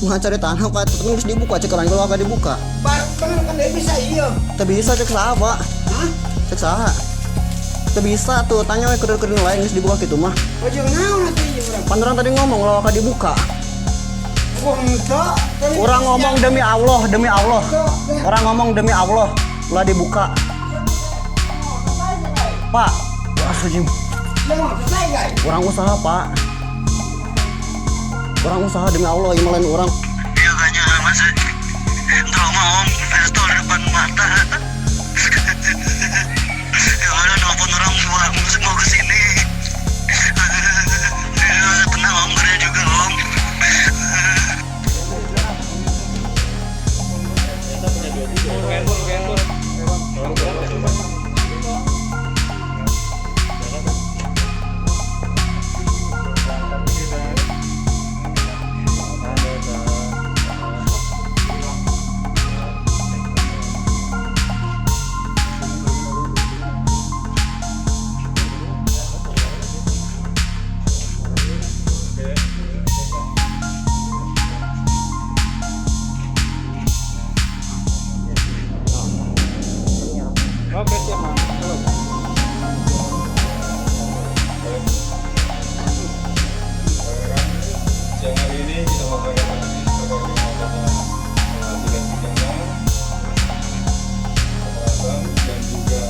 mah cari tanah Pak, tapi harus dibuka cek orang kalau agak dibuka. Bener kan dia bisa iya. Teu bisa cek saha, Pak. Hah? Cek saha. Teu bisa tuh, tanya we kurir lain geus dibuka kitu mah. Oh jeung naon atuh ieu urang? Pan urang tadi ngomong kalau agak dibuka. Wong teu. Orang ngomong demi Allah, demi Allah. Orang ngomong demi Allah, lah dibuka. Pak, astagfirullah. Orang usaha, Pak. Orang usaha demi Allah, imalan orang. Iya kayaknya mas, trauma om, pistol di depan mata. Ya udah nelfon orang tua, mau kesini. Ya, tenang om, kerja juga om. Oke, siap, Mang. Siang hari ini kita melakukan terkait dengan adanya tidak pidana, pemerasan dan juga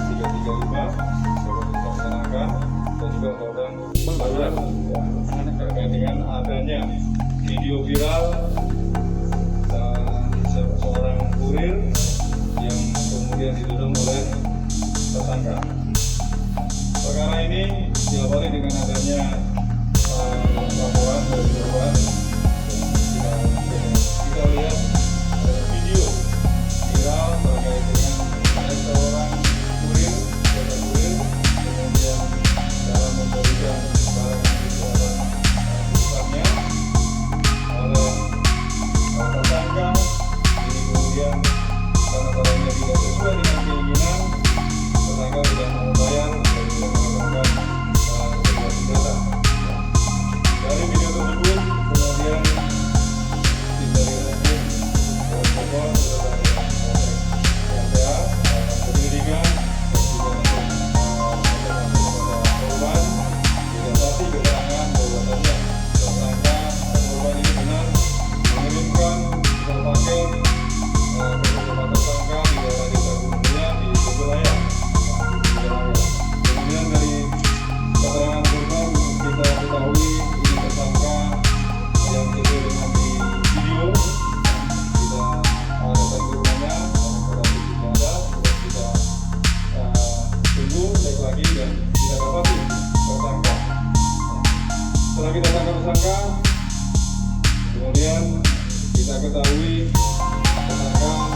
335 mengarahkan dan juga undang-undang terkait dengan adanya video viral seorang kurir yang kemudian ditodong oleh tersangka. Perkara ini diawali dengan adanya laporan dari korban. Kita lihat video viral terkait dengan ada seorang kurir, kemudian dalam memberikan barang perusahaannya oleh tersangka. Ini kemudian karena barangnya tidak sesuai dengan keinginan, tersangka tidak mau bayar dan tidak menggunakan sebuah senjata. Dari video tersebut kemudian tim dari Kabupaten Bogor beserta penyelidikan dan juga untuk korban didapati keterangan bahwasannya tersangka korban ini benar mengirimkan paket beberapa tersangka di daerah Desa Gunung Mulya di Tenjolaya. Kemudian dari keterangan korban kita ketahui ini tersangka yang sesuai dengan di video. Kita datang ke rumahnya, operasi tidak ada, kita tunggu cek lagi dan kita dapati tersangka. Setelah kita tangkap tersangka, kemudian kita ketahui tersangka